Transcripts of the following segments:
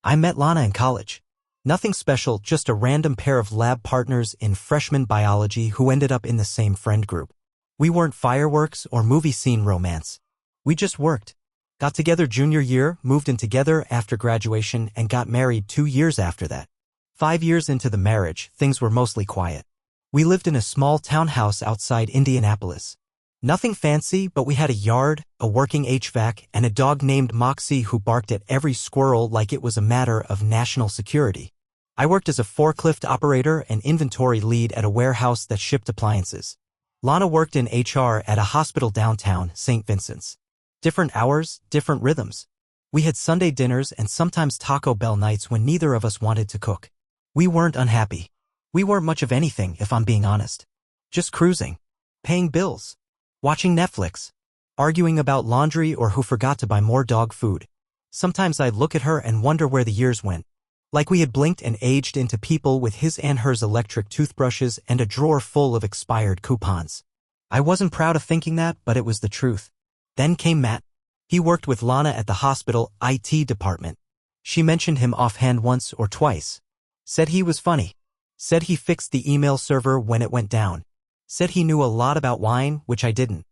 I met Lana in college. Nothing special, just a random pair of lab partners in freshman biology who ended up in the same friend group. We weren't fireworks or movie scene romance. We just worked. Got together junior year, moved in together after graduation, and got married 2 years after that. 5 years into the marriage, things were mostly quiet. We lived in a small townhouse outside Indianapolis. Nothing fancy, but we had a yard, a working HVAC, and a dog named Moxie who barked at every squirrel like it was a matter of national security. I worked as a forklift operator and inventory lead at a warehouse that shipped appliances. Lana worked in HR at a hospital downtown, St. Vincent's. Different hours, different rhythms. We had Sunday dinners and sometimes Taco Bell nights when neither of us wanted to cook. We weren't unhappy. We weren't much of anything, if I'm being honest. Just cruising. Paying bills. Watching Netflix. Arguing about laundry or who forgot to buy more dog food. Sometimes I'd look at her and wonder where the years went. Like we had blinked and aged into people with his and hers electric toothbrushes and a drawer full of expired coupons. I wasn't proud of thinking that, but it was the truth. Then came Matt. He worked with Lana at the hospital IT department. She mentioned him offhand once or twice. Said he was funny. Said he fixed the email server when it went down. Said he knew a lot about wine, which I didn't.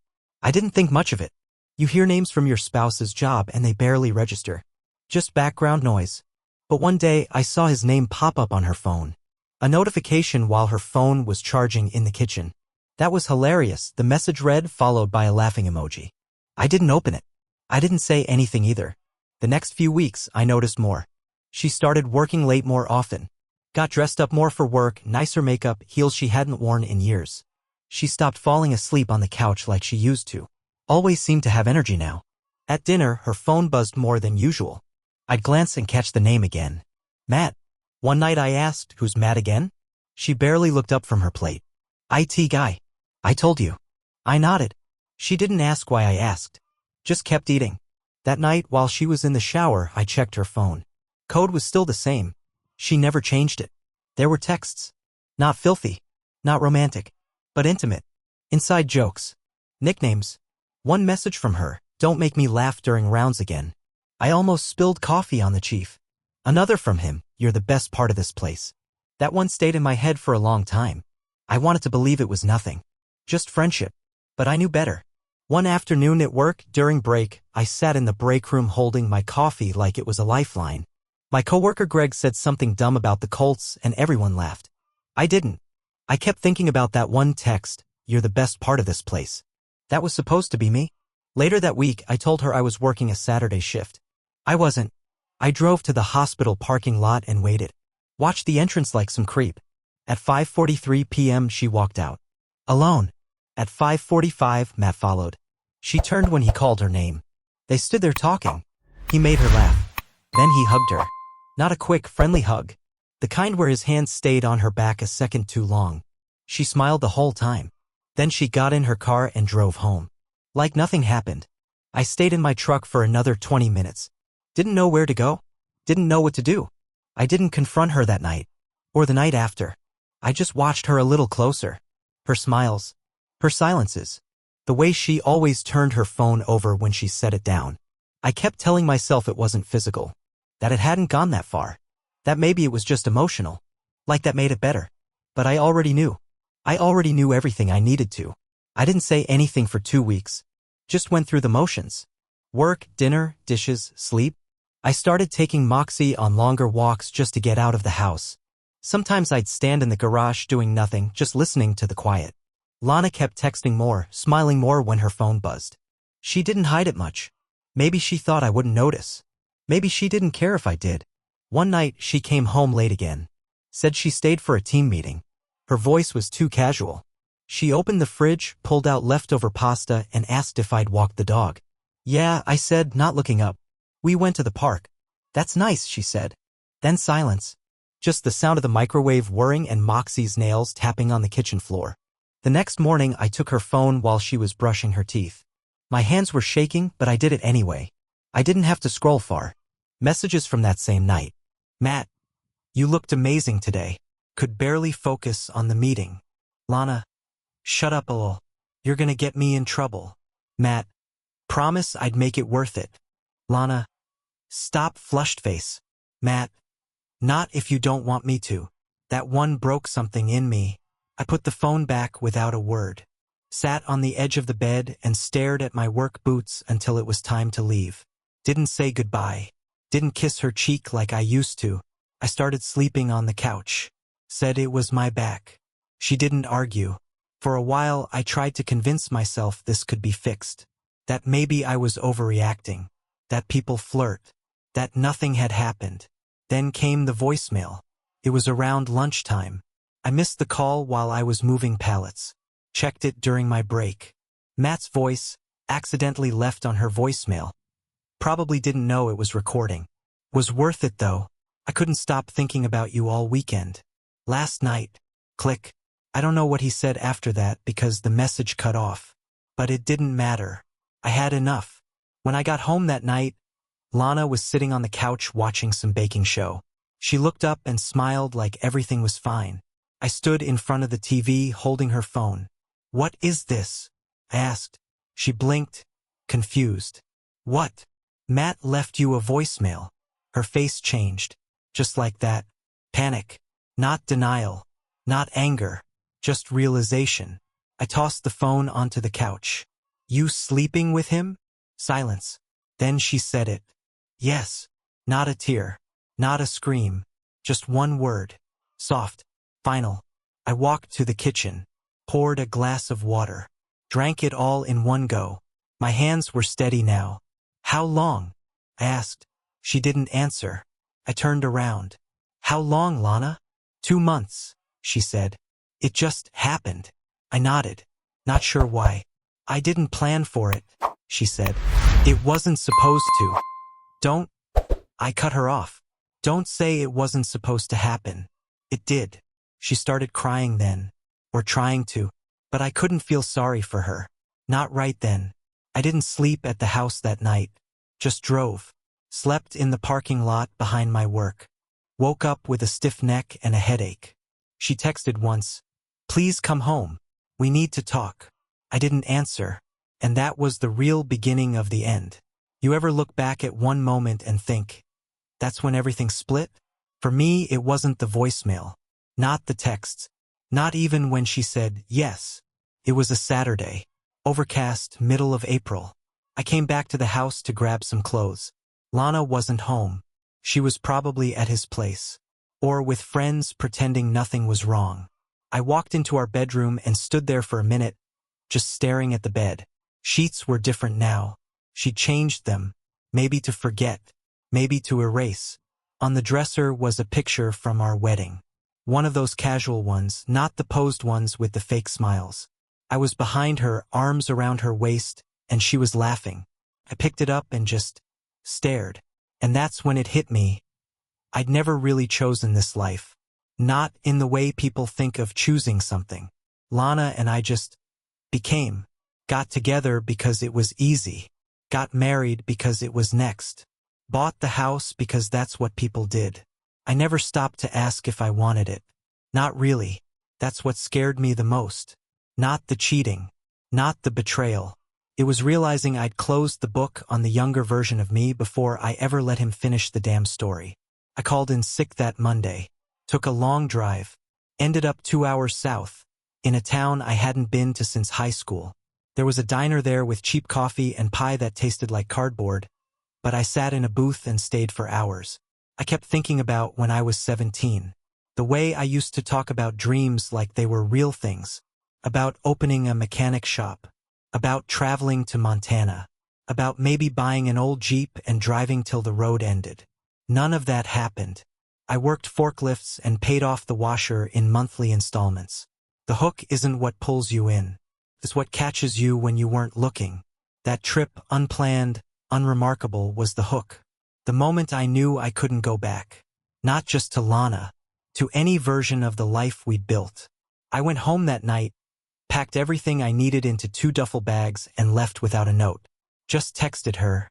I didn't think much of it. You hear names from your spouse's job and they barely register. Just background noise. But one day I saw his name pop up on her phone. A notification while her phone was charging in the kitchen. That was hilarious. The message read, followed by a laughing emoji. I didn't open it. I didn't say anything either. The next few weeks, I noticed more. She started working late more often. Got dressed up more for work, nicer makeup, heels she hadn't worn in years. She stopped falling asleep on the couch like she used to. Always seemed to have energy now. At dinner, her phone buzzed more than usual. I'd glance and catch the name again. Matt. One night I asked, "Who's Matt again?" She barely looked up from her plate. IT guy. I told you. I nodded. She didn't ask why I asked. Just kept eating. That night, while she was in the shower, I checked her phone. Code was still the same. She never changed it. There were texts. Not filthy. Not romantic. But intimate. Inside jokes. Nicknames. One message from her, "Don't make me laugh during rounds again." I almost spilled coffee on the chief. Another from him, "You're the best part of this place." That one stayed in my head for a long time. I wanted to believe it was nothing. Just friendship. But I knew better. One afternoon at work, during break, I sat in the break room holding my coffee like it was a lifeline. My coworker Greg said something dumb about the Colts and everyone laughed. I didn't. I kept thinking about that one text, "You're the best part of this place." That was supposed to be me. Later that week, I told her I was working a Saturday shift. I wasn't. I drove to the hospital parking lot and waited. Watched the entrance like some creep. At 5:43 p.m. she walked out. Alone. At 5:45, Matt followed. She turned when he called her name. They stood there talking. He made her laugh. Then he hugged her. Not a quick, friendly hug. The kind where his hands stayed on her back a second too long. She smiled the whole time. Then she got in her car and drove home. Like nothing happened. I stayed in my truck for another 20 minutes. Didn't know where to go. Didn't know what to do. I didn't confront her that night. Or the night after. I just watched her a little closer. Her smiles. Her silences. The way she always turned her phone over when she set it down. I kept telling myself it wasn't physical. That it hadn't gone that far. That maybe it was just emotional. Like that made it better. But I already knew. I already knew everything I needed to. I didn't say anything for 2 weeks. Just went through the motions. Work, dinner, dishes, sleep. I started taking Moxie on longer walks just to get out of the house. Sometimes I'd stand in the garage doing nothing, just listening to the quiet. Lana kept texting more, smiling more when her phone buzzed. She didn't hide it much. Maybe she thought I wouldn't notice. Maybe she didn't care if I did. One night, she came home late again. Said she stayed for a team meeting. Her voice was too casual. She opened the fridge, pulled out leftover pasta, and asked if I'd walk the dog. Yeah, I said, not looking up. We went to the park. That's nice, she said. Then silence. Just the sound of the microwave whirring and Moxie's nails tapping on the kitchen floor. The next morning, I took her phone while she was brushing her teeth. My hands were shaking, but I did it anyway. I didn't have to scroll far. Messages from that same night. Matt. You looked amazing today. Could barely focus on the meeting. Lana. Shut up, lol. You're gonna get me in trouble. Matt. Promise I'd make it worth it. Lana. Stop, flushed face. Matt, not if you don't want me to. That one broke something in me. I put the phone back without a word. Sat on the edge of the bed and stared at my work boots until it was time to leave. Didn't say goodbye. Didn't kiss her cheek like I used to. I started sleeping on the couch. Said it was my back. She didn't argue. For a while I tried to convince myself this could be fixed. That maybe I was overreacting. That people flirt. That nothing had happened. Then came the voicemail. It was around lunchtime. I missed the call while I was moving pallets. Checked it during my break. Matt's voice, accidentally left on her voicemail. Probably didn't know it was recording. Was worth it though. I couldn't stop thinking about you all weekend. Last night. Click. I don't know what he said after that because the message cut off. But it didn't matter. I had enough. When I got home that night, Lana was sitting on the couch watching some baking show. She looked up and smiled like everything was fine. I stood in front of the TV holding her phone. "What is this?" I asked. She blinked, confused. "What?" "Matt left you a voicemail." Her face changed. Just like that. Panic. Not denial. Not anger. Just realization. I tossed the phone onto the couch. "You sleeping with him?" Silence. Then she said it. Yes. Not a tear. Not a scream. Just one word. Soft. Final. I walked to the kitchen. Poured a glass of water. Drank it all in one go. My hands were steady now. "How long?" I asked. She didn't answer. I turned around. "How long, Lana?" 2 months, she said. "It just happened." I nodded. Not sure why. "I didn't plan for it," she said. "It wasn't supposed to." "Don't." I cut her off. "Don't say it wasn't supposed to happen. It did." She started crying then. Or trying to. But I couldn't feel sorry for her. Not right then. I didn't sleep at the house that night. Just drove. Slept in the parking lot behind my work. Woke up with a stiff neck and a headache. She texted once, "Please come home. We need to talk." I didn't answer. And that was the real beginning of the end. You ever look back at one moment and think, that's when everything split? For me, it wasn't the voicemail. Not the texts. Not even when she said yes. It was a Saturday. Overcast, middle of April. I came back to the house to grab some clothes. Lana wasn't home. She was probably at his place. Or with friends pretending nothing was wrong. I walked into our bedroom and stood there for a minute, just staring at the bed. Sheets were different now. She changed them. Maybe to forget. Maybe to erase. On the dresser was a picture from our wedding. One of those casual ones, not the posed ones with the fake smiles. I was behind her, arms around her waist, and she was laughing. I picked it up and just stared. And that's when it hit me. I'd never really chosen this life. Not in the way people think of choosing something. Lana and I just became. Got together because it was easy. Got married because it was next. Bought the house because that's what people did. I never stopped to ask if I wanted it. Not really. That's what scared me the most. Not the cheating. Not the betrayal. It was realizing I'd closed the book on the younger version of me before I ever let him finish the damn story. I called in sick that Monday. Took a long drive. Ended up 2 hours south. In a town I hadn't been to since high school. There was a diner there with cheap coffee and pie that tasted like cardboard. But I sat in a booth and stayed for hours. I kept thinking about when I was 17. The way I used to talk about dreams like they were real things. About opening a mechanic shop. About traveling to Montana. About maybe buying an old Jeep and driving till the road ended. None of that happened. I worked forklifts and paid off the washer in monthly installments. The hook isn't what pulls you in. It's what catches you when you weren't looking. That trip, unplanned, unremarkable, was the hook. The moment I knew I couldn't go back. Not just to Lana. To any version of the life we'd built. I went home that night, packed everything I needed into 2 duffel bags and left without a note. Just texted her,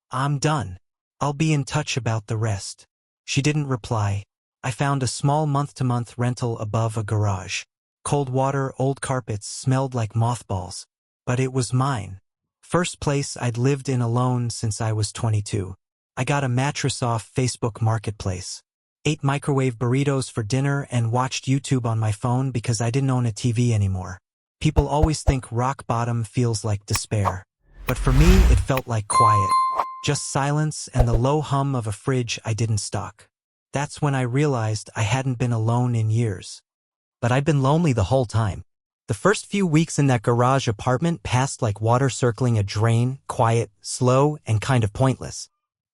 "I'm done. I'll be in touch about the rest." She didn't reply. I found a small month-to-month rental above a garage. Cold water, old carpets, smelled like mothballs. But it was mine. First place I'd lived in alone since I was 22. I got a mattress off Facebook Marketplace. Ate microwave burritos for dinner and watched YouTube on my phone because I didn't own a TV anymore. People always think rock bottom feels like despair. But for me, it felt like quiet. Just silence and the low hum of a fridge I didn't stock. That's when I realized I hadn't been alone in years. But I'd been lonely the whole time. The first few weeks in that garage apartment passed like water circling a drain, quiet, slow, and kind of pointless.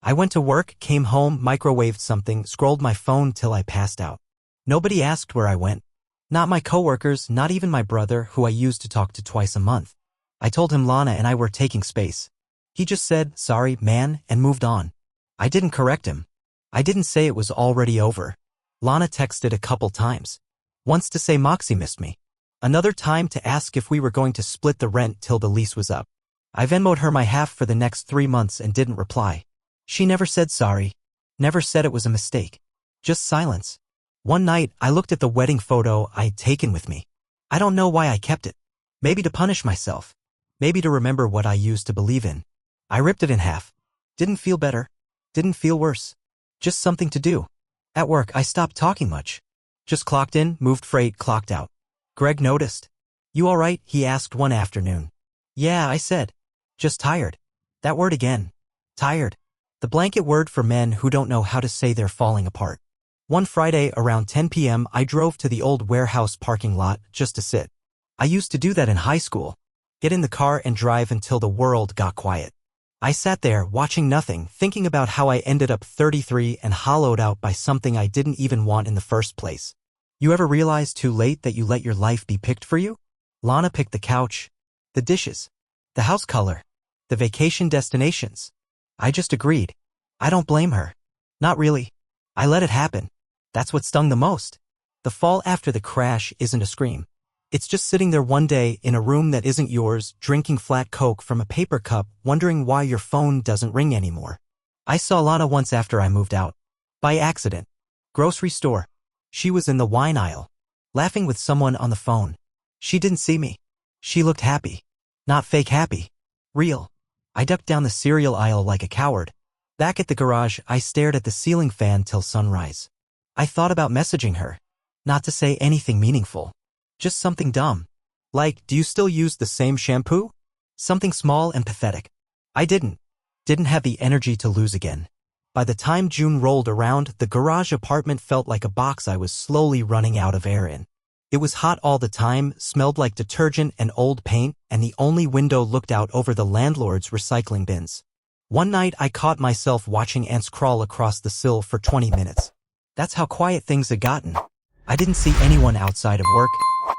I went to work, came home, microwaved something, scrolled my phone till I passed out. Nobody asked where I went. Not my coworkers, not even my brother, who I used to talk to twice a month. I told him Lana and I were taking space. He just said, "Sorry, man," and moved on. I didn't correct him. I didn't say it was already over. Lana texted a couple times. Once to say Moxie missed me. Another time to ask if we were going to split the rent till the lease was up. I Venmo'd her my half for the next 3 months and didn't reply. She never said sorry. Never said it was a mistake. Just silence. One night, I looked at the wedding photo I'd taken with me. I don't know why I kept it. Maybe to punish myself. Maybe to remember what I used to believe in. I ripped it in half. Didn't feel better. Didn't feel worse. Just something to do. At work, I stopped talking much. Just clocked in, moved freight, clocked out. Greg noticed. "You all right?" he asked one afternoon. "Yeah," I said. "Just tired." That word again. Tired. The blanket word for men who don't know how to say they're falling apart. One Friday around 10 p.m. I drove to the old warehouse parking lot just to sit. I used to do that in high school. Get in the car and drive until the world got quiet. I sat there watching nothing, thinking about how I ended up 33 and hollowed out by something I didn't even want in the first place. You ever realize too late that you let your life be picked for you? Lana picked the couch, the dishes, the house color, the vacation destinations. I just agreed. I don't blame her. Not really. I let it happen. That's what stung the most. The fall after the crash isn't a scream. It's just sitting there one day in a room that isn't yours, drinking flat Coke from a paper cup, wondering why your phone doesn't ring anymore. I saw Lana once after I moved out. By accident. Grocery store. She was in the wine aisle, laughing with someone on the phone. She didn't see me. She looked happy. Not fake happy. Real. I ducked down the cereal aisle like a coward. Back at the garage, I stared at the ceiling fan till sunrise. I thought about messaging her. Not to say anything meaningful. Just something dumb. Like, "Do you still use the same shampoo?" Something small and pathetic. I didn't. Didn't have the energy to lose again. By the time June rolled around, the garage apartment felt like a box I was slowly running out of air in. It was hot all the time, smelled like detergent and old paint, and the only window looked out over the landlord's recycling bins. One night I caught myself watching ants crawl across the sill for 20 minutes. That's how quiet things had gotten. I didn't see anyone outside of work.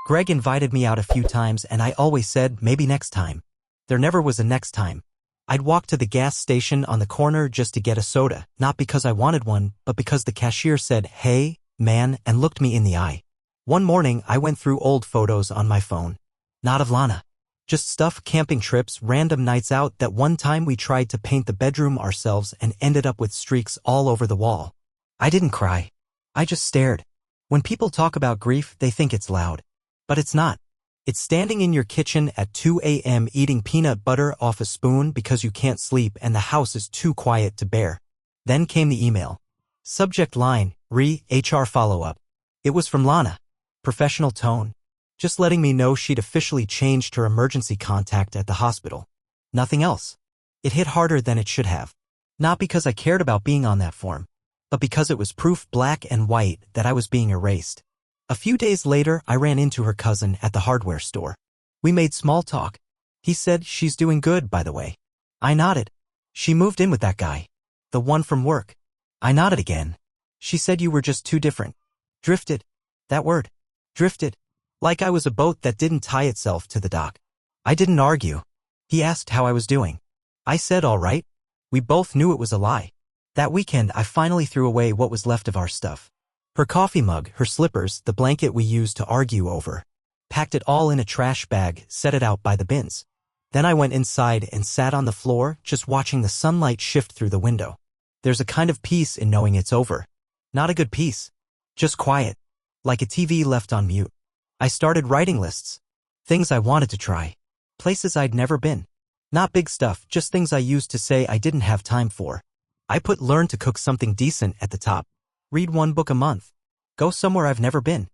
Greg invited me out a few times and I always said, maybe next time. There never was a next time. I'd walk to the gas station on the corner just to get a soda, not because I wanted one, but because the cashier said, "Hey, man," and looked me in the eye. One morning, I went through old photos on my phone. Not of Lana. Just stuff, camping trips, random nights out. That one time we tried to paint the bedroom ourselves and ended up with streaks all over the wall. I didn't cry. I just stared. When people talk about grief, they think it's loud. But it's not. It's standing in your kitchen at 2 a.m. eating peanut butter off a spoon because you can't sleep and the house is too quiet to bear. Then came the email. Subject line, HR follow-up. It was from Lana. Professional tone. Just letting me know she'd officially changed her emergency contact at the hospital. Nothing else. It hit harder than it should have. Not because I cared about being on that form, but because it was proof black and white that I was being erased. A few days later, I ran into her cousin at the hardware store. We made small talk. He said, "She's doing good, by the way." I nodded. "She moved in with that guy. The one from work." I nodded again. She said, "You were just too different." Drifted. That word. Drifted. Like I was a boat that didn't tie itself to the dock. I didn't argue. He asked how I was doing. I said all right. We both knew it was a lie. That weekend, I finally threw away what was left of our stuff. Her coffee mug, her slippers, the blanket we used to argue over. Packed it all in a trash bag, set it out by the bins. Then I went inside and sat on the floor, just watching the sunlight shift through the window. There's a kind of peace in knowing it's over. Not a good peace. Just quiet. Like a TV left on mute. I started writing lists. Things I wanted to try. Places I'd never been. Not big stuff, just things I used to say I didn't have time for. I put learn to cook something decent at the top. Read one book a month. Go somewhere I've never been.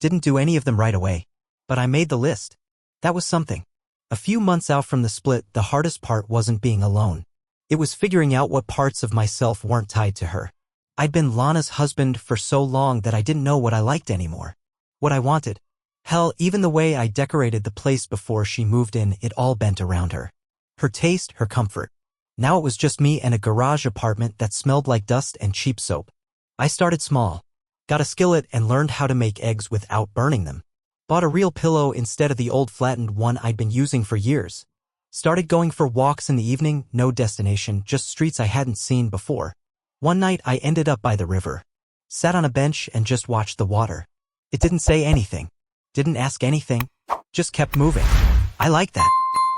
Didn't do any of them right away. But I made the list. That was something. A few months out from the split, the hardest part wasn't being alone. It was figuring out what parts of myself weren't tied to her. I'd been Lana's husband for so long that I didn't know what I liked anymore. What I wanted. Hell, even the way I decorated the place before she moved in, it all bent around her. Her taste, her comfort. Now it was just me and a garage apartment that smelled like dust and cheap soap. I started small. Got a skillet and learned how to make eggs without burning them. Bought a real pillow instead of the old flattened one I'd been using for years. Started going for walks in the evening, no destination, just streets I hadn't seen before. One night I ended up by the river. Sat on a bench and just watched the water. It didn't say anything. Didn't ask anything. Just kept moving. I like that.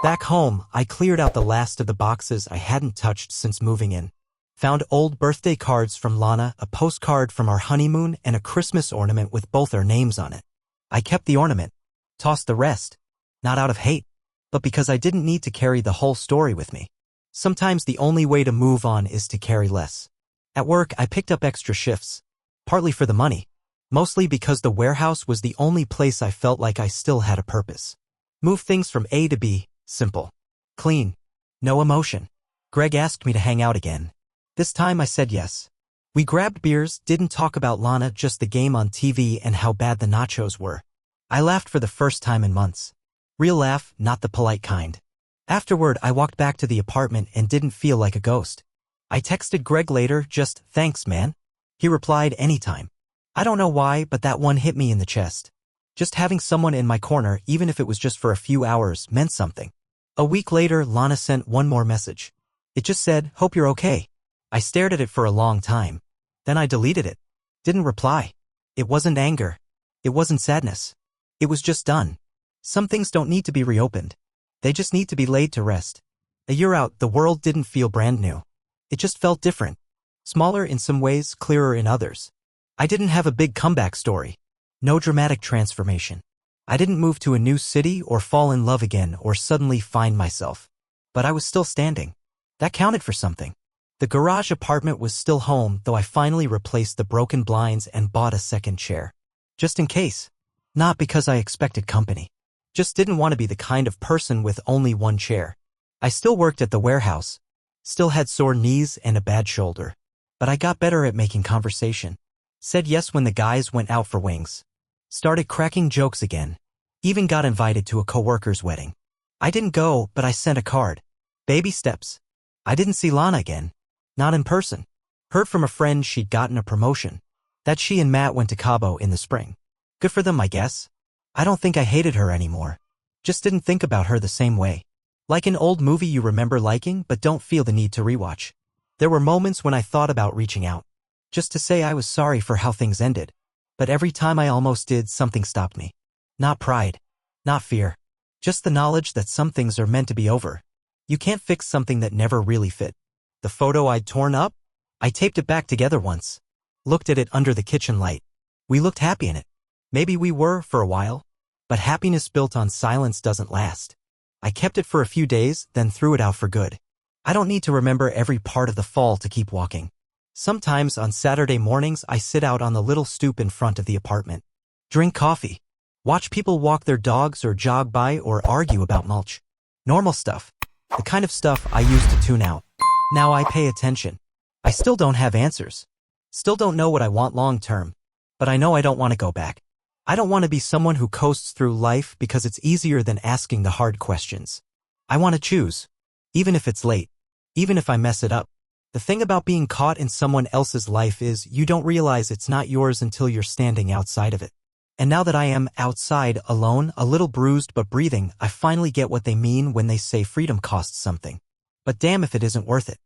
Back home, I cleared out the last of the boxes I hadn't touched since moving in. Found old birthday cards from Lana, a postcard from our honeymoon, and a Christmas ornament with both our names on it. I kept the ornament. Tossed the rest. Not out of hate, but because I didn't need to carry the whole story with me. Sometimes the only way to move on is to carry less. At work, I picked up extra shifts. Partly for the money. Mostly because the warehouse was the only place I felt like I still had a purpose. Move things from A to B, simple. Clean. No emotion. Greg asked me to hang out again. This time I said yes. We grabbed beers, didn't talk about Lana, just the game on TV and how bad the nachos were. I laughed for the first time in months. Real laugh, not the polite kind. Afterward, I walked back to the apartment and didn't feel like a ghost. I texted Greg later, just, thanks, man. He replied, anytime. I don't know why, but that one hit me in the chest. Just having someone in my corner, even if it was just for a few hours, meant something. A week later, Lana sent one more message. It just said, hope you're okay. I stared at it for a long time. Then I deleted it. Didn't reply. It wasn't anger. It wasn't sadness. It was just done. Some things don't need to be reopened. They just need to be laid to rest. A year out, the world didn't feel brand new. It just felt different. Smaller in some ways, clearer in others. I didn't have a big comeback story. No dramatic transformation. I didn't move to a new city or fall in love again or suddenly find myself. But I was still standing. That counted for something. The garage apartment was still home, though I finally replaced the broken blinds and bought a second chair. Just in case. Not because I expected company. Just didn't want to be the kind of person with only one chair. I still worked at the warehouse. Still had sore knees and a bad shoulder. But I got better at making conversation. Said yes when the guys went out for wings. Started cracking jokes again. Even got invited to a coworker's wedding. I didn't go, but I sent a card. Baby steps. I didn't see Lana again. Not in person. Heard from a friend she'd gotten a promotion. That she and Matt went to Cabo in the spring. Good for them, I guess. I don't think I hated her anymore. Just didn't think about her the same way. Like an old movie you remember liking but don't feel the need to rewatch. There were moments when I thought about reaching out. Just to say I was sorry for how things ended. But every time I almost did, something stopped me. Not pride. Not fear. Just the knowledge that some things are meant to be over. You can't fix something that never really fit. The photo I'd torn up? I taped it back together once. Looked at it under the kitchen light. We looked happy in it. Maybe we were for a while. But happiness built on silence doesn't last. I kept it for a few days, then threw it out for good. I don't need to remember every part of the fall to keep walking. Sometimes on Saturday mornings I sit out on the little stoop in front of the apartment. Drink coffee. Watch people walk their dogs or jog by or argue about mulch. Normal stuff. The kind of stuff I used to tune out. Now I pay attention. I still don't have answers. Still don't know what I want long term. But I know I don't want to go back. I don't want to be someone who coasts through life because it's easier than asking the hard questions. I want to choose. Even if it's late. Even if I mess it up. The thing about being caught in someone else's life is you don't realize it's not yours until you're standing outside of it. And now that I am outside, alone, a little bruised but breathing, I finally get what they mean when they say freedom costs something. But damn if it isn't worth it.